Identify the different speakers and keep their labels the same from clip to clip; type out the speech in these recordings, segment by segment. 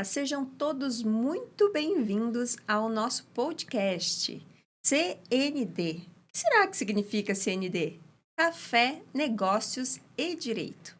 Speaker 1: sejam todos muito bem-vindos ao nosso podcast CND. O que será que significa CND? Café, Negócios e Direito.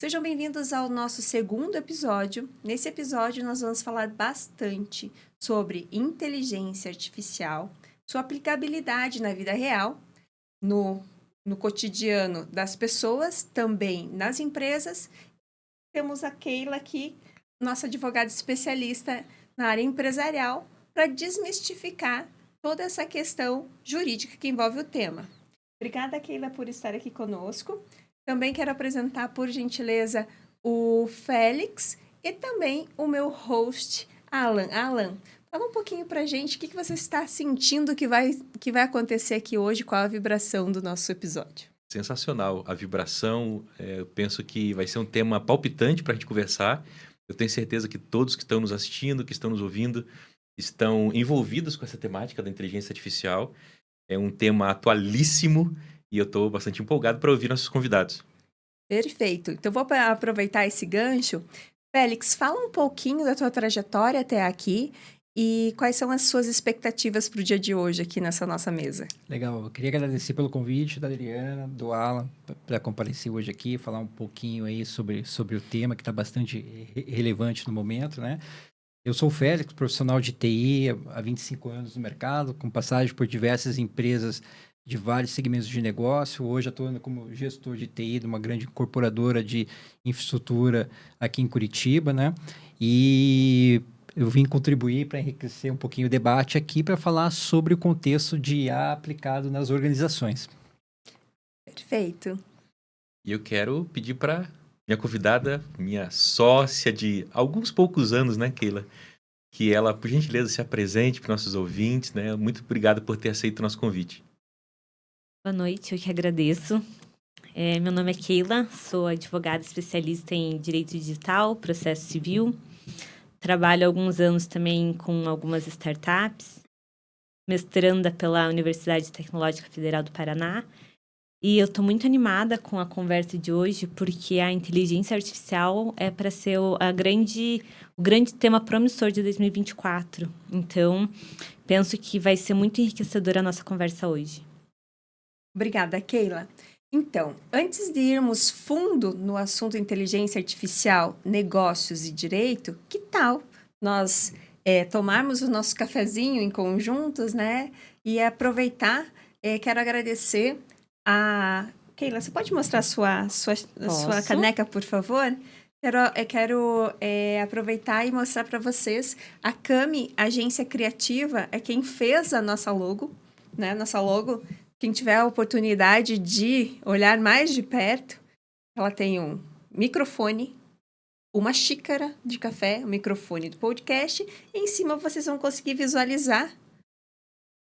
Speaker 1: Sejam bem-vindos ao nosso segundo episódio. Nesse episódio, nós vamos falar bastante sobre inteligência artificial, sua aplicabilidade na vida real, no cotidiano das pessoas, também nas empresas. Temos a Keila aqui, nossa advogada especialista na área empresarial, para desmistificar toda essa questão jurídica que envolve o tema. Obrigada, Keila, por estar aqui conosco. Também quero apresentar, por gentileza, o Félix e também o meu host, Alan. Alan, fala um pouquinho para a gente o que você está sentindo que vai acontecer aqui hoje com a vibração do nosso episódio.
Speaker 2: Sensacional. A vibração, eu penso que vai ser um tema palpitante para a gente conversar. Eu tenho certeza que todos que estão nos assistindo, que estão nos ouvindo, estão envolvidos com essa temática da inteligência artificial. É um tema atualíssimo e eu estou bastante empolgado para ouvir nossos convidados.
Speaker 1: Perfeito. Então, vou aproveitar esse gancho. Félix, fala um pouquinho da tua trajetória até aqui e quais são as suas expectativas para o dia de hoje aqui nessa nossa mesa.
Speaker 3: Legal. Eu queria agradecer pelo convite da Adriana, do Alan, para comparecer hoje aqui, falar um pouquinho aí sobre o tema que está bastante relevante no momento, né? Eu sou o Félix, profissional de TI há 25 anos no mercado, com passagem por diversas empresas de vários segmentos de negócio. Hoje atuando como gestor de TI de uma grande incorporadora de infraestrutura aqui em Curitiba, né? E eu vim contribuir para enriquecer um pouquinho o debate aqui para falar sobre o contexto de IA aplicado nas organizações.
Speaker 1: Perfeito.
Speaker 2: E eu quero pedir para minha convidada, minha sócia de alguns poucos anos, né, Keila? Que ela, por gentileza, se apresente para nossos ouvintes, né? Muito obrigado por ter aceito o nosso convite.
Speaker 4: Boa noite, eu que agradeço. Meu nome é Keila, sou advogada especialista em Direito Digital, Processo Civil. Trabalho há alguns anos também com algumas startups, mestranda pela Universidade Tecnológica Federal do Paraná. E eu estou muito animada com a conversa de hoje, porque a inteligência artificial é para ser o grande tema promissor de 2024. Então, penso que vai ser muito enriquecedora a nossa conversa hoje.
Speaker 1: Obrigada, Keila. Então, antes de irmos fundo no assunto inteligência artificial, negócios e direito, que tal nós tomarmos o nosso cafezinho em conjuntos, né? E aproveitar, quero agradecer a... Keila, você pode mostrar a sua caneca, por favor? Quero aproveitar e mostrar para vocês a Cami, Agência Criativa, é quem fez a nossa logo, né? Nossa logo. Quem tiver a oportunidade de olhar mais de perto, ela tem um microfone, uma xícara de café, um microfone do podcast, e em cima vocês vão conseguir visualizar,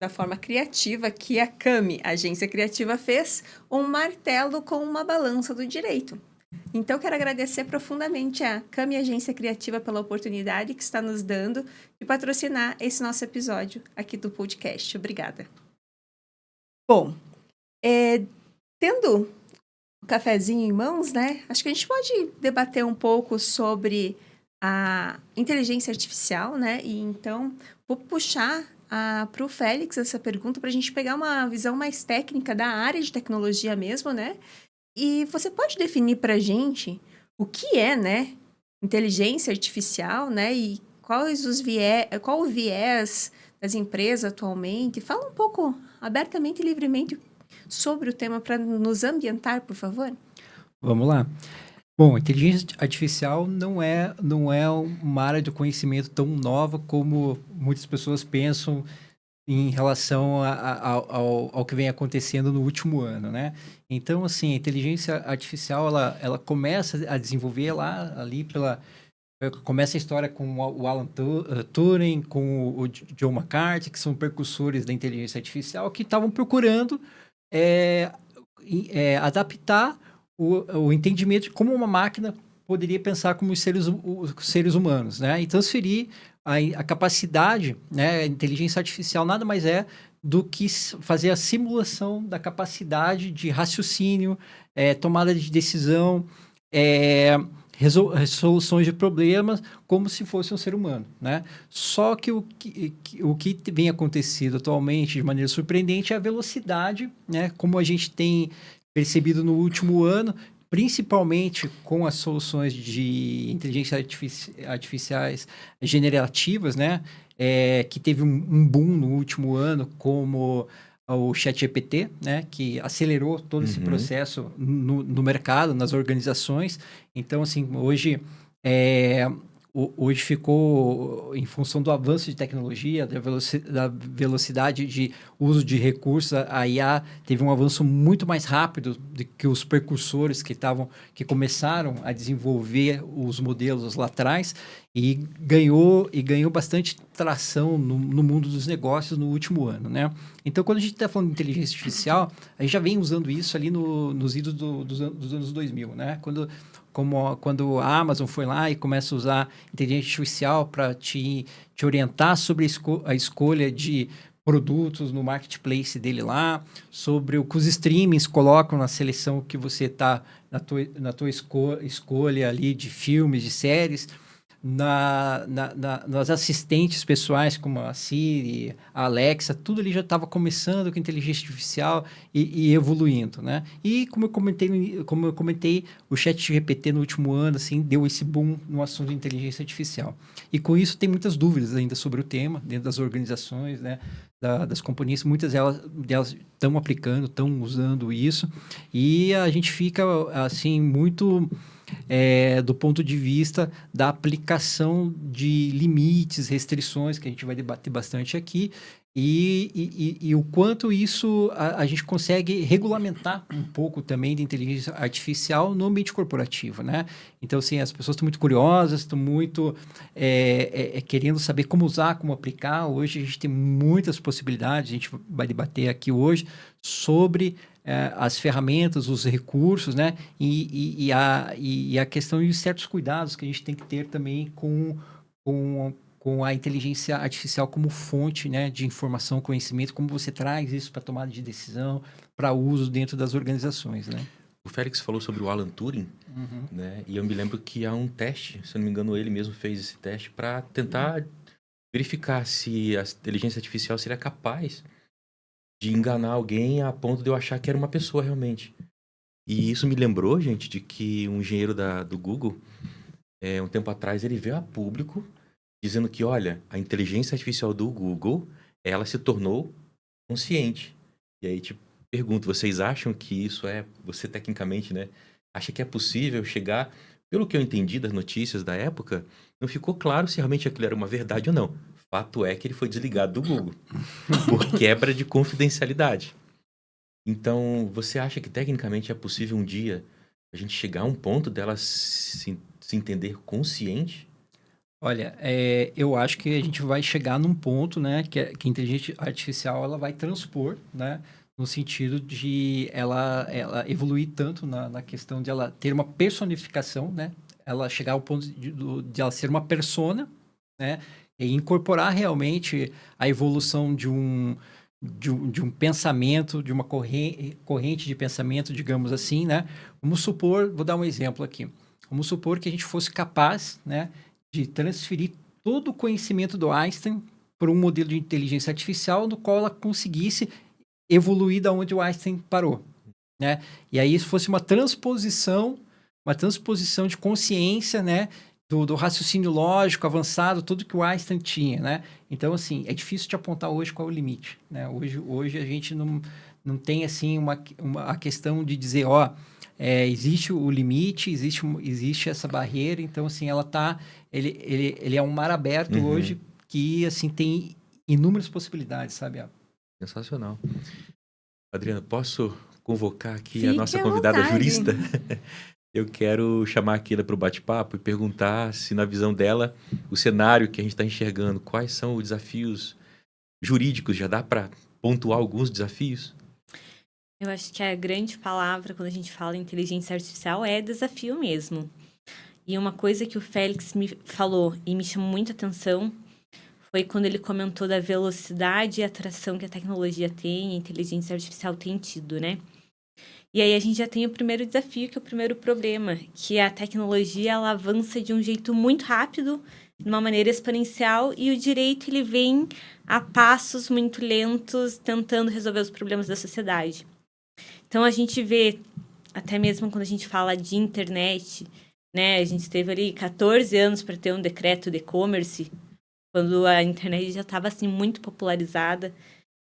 Speaker 1: da forma criativa que a Cami, a Agência Criativa, fez, um martelo com uma balança do direito. Então, quero agradecer profundamente a Cami Agência Criativa pela oportunidade que está nos dando de patrocinar esse nosso episódio aqui do podcast. Obrigada. Bom, tendo o cafezinho em mãos, né? Acho que a gente pode debater um pouco sobre a inteligência artificial, né? E então, vou puxar para o Félix essa pergunta para a gente pegar uma visão mais técnica da área de tecnologia mesmo, né? E você pode definir para a gente o que é, né? Inteligência artificial, né? E qual o viés das empresas atualmente? Fala um pouco abertamente e livremente sobre o tema para nos ambientar, por favor.
Speaker 3: Vamos lá. Bom, inteligência artificial não é uma área de conhecimento tão nova como muitas pessoas pensam em relação ao que vem acontecendo no último ano, né? Então, assim, a inteligência artificial, ela começa a desenvolver começa a história com o Alan Turing, com o John McCarthy, que são precursores da inteligência artificial, que estavam procurando adaptar o entendimento de como uma máquina poderia pensar como os seres humanos, né? E transferir a capacidade, né? A inteligência artificial nada mais é do que fazer a simulação da capacidade de raciocínio, tomada de decisão, resoluções de problemas como se fosse um ser humano, né? Só que o que vem acontecendo atualmente de maneira surpreendente é a velocidade, né? Como a gente tem percebido no último ano, principalmente com as soluções de inteligência artificiais generativas, né? Que teve um boom no último ano, como o ChatGPT, né? Que acelerou todo esse processo no mercado, nas organizações. Então, assim, hoje ficou em função do avanço de tecnologia, da velocidade de uso de recursos, a IA teve um avanço muito mais rápido do que os precursores que começaram a desenvolver os modelos lá atrás e ganhou bastante tração no mundo dos negócios no último ano, né? Então, quando a gente está falando de inteligência artificial, a gente já vem usando isso ali nos idos dos anos 2000, né? Quando a Amazon foi lá e começa a usar inteligência artificial para te orientar sobre a escolha de produtos no marketplace dele lá, sobre o que os streamings colocam na seleção que você está, na tua escolha ali de filmes, de séries, nas assistentes pessoais como a Siri, a Alexa, tudo ali já estava começando com inteligência artificial e evoluindo, né? E como eu comentei, o ChatGPT no último ano assim deu esse boom no assunto de inteligência artificial. E com isso tem muitas dúvidas ainda sobre o tema dentro das organizações, né? Das companhias, muitas delas estão aplicando, estão usando isso, e a gente fica assim muito do ponto de vista da aplicação de limites, restrições, que a gente vai debater bastante aqui, e o quanto isso a gente consegue regulamentar um pouco também de inteligência artificial no ambiente corporativo, né? Então, assim, as pessoas estão muito curiosas, estão muito querendo saber como usar, como aplicar. Hoje a gente tem muitas possibilidades, a gente vai debater aqui hoje sobre as ferramentas, os recursos, né? E a questão de certos cuidados que a gente tem que ter também com a inteligência artificial como fonte, né, de informação, conhecimento, como você traz isso para tomada de decisão, para uso dentro das organizações, né?
Speaker 2: O Félix falou sobre o Alan Turing, né? E eu me lembro que há um teste, se eu não me engano, ele mesmo fez esse teste para tentar verificar se a inteligência artificial seria capaz de enganar alguém a ponto de eu achar que era uma pessoa realmente. E isso me lembrou, gente, de que um engenheiro do Google, um tempo atrás, ele veio a público dizendo que, olha, a inteligência artificial do Google, ela se tornou consciente. E aí, te pergunto, vocês acham que isso você tecnicamente, né, acha que é possível chegar, pelo que eu entendi das notícias da época, não ficou claro se realmente aquilo era uma verdade ou não. Fato é que ele foi desligado do Google por quebra de confidencialidade. Então, você acha que tecnicamente é possível um dia a gente chegar a um ponto dela se entender consciente?
Speaker 3: Olha, eu acho que a gente vai chegar num ponto, né, que a inteligência artificial ela vai transpor, né, no sentido de ela evoluir tanto na questão de ela ter uma personificação, né, ela chegar ao ponto de ela ser uma persona, né, e incorporar realmente a evolução de um pensamento, de uma corrente de pensamento, digamos assim, né? Vamos supor, vou dar um exemplo aqui. Vamos supor que a gente fosse capaz, né, de transferir todo o conhecimento do Einstein para um modelo de inteligência artificial no qual ela conseguisse evoluir da onde o Einstein parou, né? E aí isso fosse uma transposição de consciência, né, do raciocínio lógico avançado, tudo que o Einstein tinha, né? Então, assim, é difícil de apontar hoje qual é o limite, né? Hoje a gente não tem, assim, a questão de dizer, existe o limite, existe essa barreira, então, assim, ele é um mar aberto hoje que, assim, tem inúmeras possibilidades, sabe?
Speaker 2: Sensacional. Adriana, posso convocar aqui
Speaker 1: Fique
Speaker 2: a nossa
Speaker 1: à
Speaker 2: convidada
Speaker 1: vontade.
Speaker 2: jurista? Eu quero chamar a Keila para o bate-papo e perguntar se, na visão dela, o cenário que a gente está enxergando, quais são os desafios jurídicos? Já dá para pontuar alguns desafios?
Speaker 4: Eu acho que a grande palavra quando a gente fala em inteligência artificial é desafio mesmo. E uma coisa que o Félix me falou e me chamou muita atenção foi quando ele comentou da velocidade e atração que a tecnologia tem, a inteligência artificial tem tido, né? E aí a gente já tem o primeiro desafio, que é o primeiro problema, que a tecnologia ela avança de um jeito muito rápido, de uma maneira exponencial, e o direito ele vem a passos muito lentos, tentando resolver os problemas da sociedade. Então a gente vê, até mesmo quando a gente fala de internet, né, a gente teve ali 14 anos para ter um decreto de e-commerce, quando a internet já estava assim muito popularizada.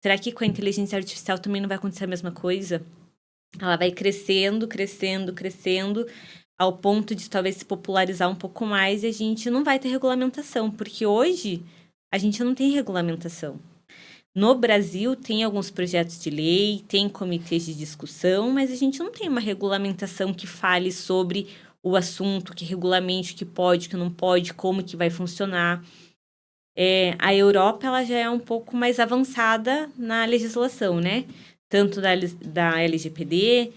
Speaker 4: Será que com a inteligência artificial também não vai acontecer a mesma coisa? Ela vai crescendo, crescendo, crescendo, ao ponto de talvez se popularizar um pouco mais e a gente não vai ter regulamentação, porque hoje a gente não tem regulamentação. No Brasil, tem alguns projetos de lei, tem comitês de discussão, mas a gente não tem uma regulamentação que fale sobre o assunto, que regulamente o que pode, o que não pode, como que vai funcionar. A Europa ela já é um pouco mais avançada na legislação, né? Tanto da LGPD,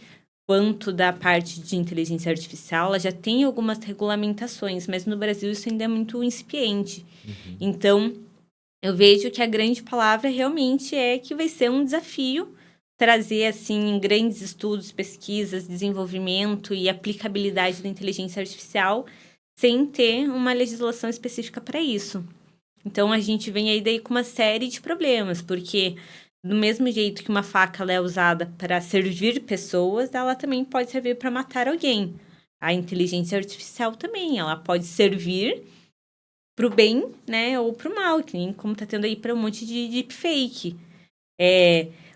Speaker 4: quanto da parte de inteligência artificial, ela já tem algumas regulamentações, mas no Brasil isso ainda é muito incipiente. Então, eu vejo que a grande palavra realmente é que vai ser um desafio trazer, assim, grandes estudos, pesquisas, desenvolvimento e aplicabilidade da inteligência artificial sem ter uma legislação específica para isso. Então, a gente vem aí daí com uma série de problemas, porque do mesmo jeito que uma faca ela é usada para servir pessoas, ela também pode servir para matar alguém. A inteligência artificial também, ela pode servir para o bem, né, ou para o mal, que nem como está tendo aí para um monte de deepfake.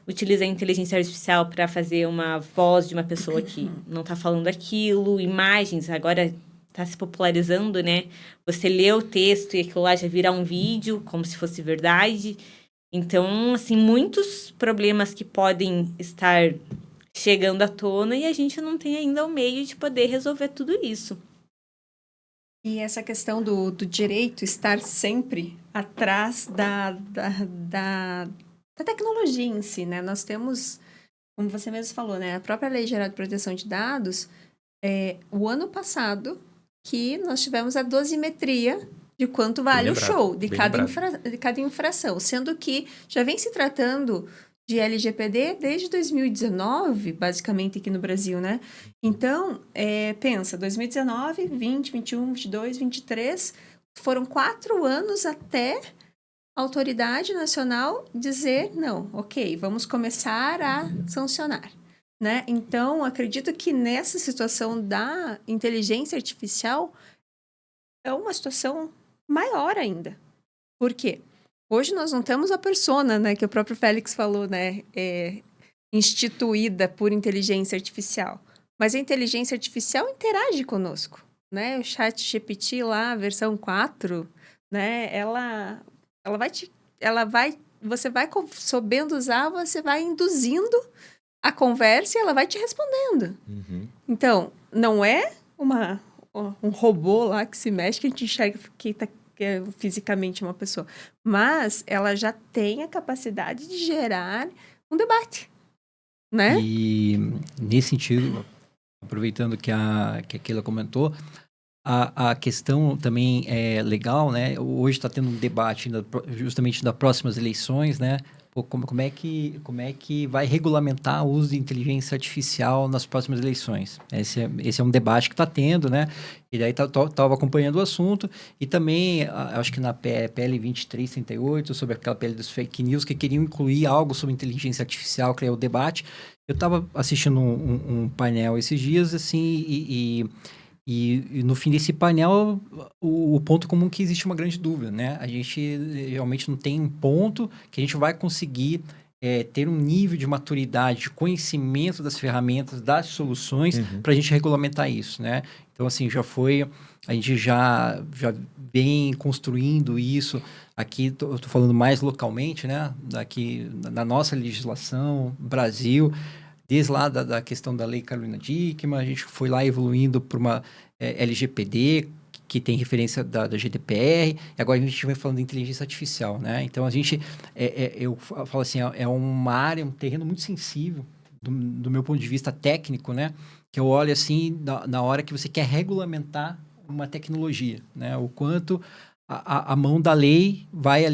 Speaker 4: Utiliza a inteligência artificial para fazer uma voz de uma pessoa que não está falando aquilo, imagens, agora está se popularizando, né? Você lê o texto e aquilo lá já vira um vídeo, como se fosse verdade. Então, assim, muitos problemas que podem estar chegando à tona e a gente não tem ainda o meio de poder resolver tudo isso.
Speaker 1: E essa questão do direito estar sempre atrás da tecnologia em si, né? Nós temos, como você mesmo falou, né? A própria Lei Geral de Proteção de Dados, o ano passado, que nós tivemos a dosimetria de quanto vale o show de cada infração, sendo que já vem se tratando de LGPD desde 2019, basicamente aqui no Brasil, né? Então, pensa, 2019, 20, 21, 22, 23, foram 4 anos até a autoridade nacional dizer, não, ok, vamos começar a sancionar. Né? Então, acredito que nessa situação da inteligência artificial é uma situação maior ainda. Por quê? Hoje nós não temos a persona, né, que o próprio Félix falou, né, instituída por inteligência artificial. Mas a inteligência artificial interage conosco, né? O ChatGPT lá, versão 4, né, você vai sabendo usar, você vai induzindo a conversa e ela vai te respondendo. Então, não é um robô lá que se mexe, que a gente enxerga que é fisicamente uma pessoa. Mas ela já tem a capacidade de gerar um debate, né?
Speaker 3: E nesse sentido, aproveitando que a Keila comentou, a questão também é legal, né? Hoje está tendo um debate justamente das próximas eleições, né? Pô, como é que vai regulamentar o uso de inteligência artificial nas próximas eleições? Esse é um debate que está tendo, né? E daí estava acompanhando o assunto. E também, acho que na PL 2338, sobre aquela PL dos fake news, que queriam incluir algo sobre inteligência artificial, criar o debate. Eu estava assistindo um painel esses dias, assim, e no fim desse painel, o ponto comum é que existe uma grande dúvida, né? A gente realmente não tem um ponto que a gente vai conseguir ter um nível de maturidade, de conhecimento das ferramentas, das soluções, para a gente regulamentar isso, né? Então, assim, a gente já vem construindo isso. Aqui, estou falando mais localmente, né? Aqui, na nossa legislação, Brasil, desde lá da questão da Lei Carolina Dickmann, a gente foi lá evoluindo para uma LGPD, que tem referência da GDPR, e agora a gente vem falando de inteligência artificial, né? Então, a gente, eu falo assim, é uma área, um terreno muito sensível, do meu ponto de vista técnico, né? Que eu olho assim, na hora que você quer regulamentar uma tecnologia, né? O quanto a mão da lei vai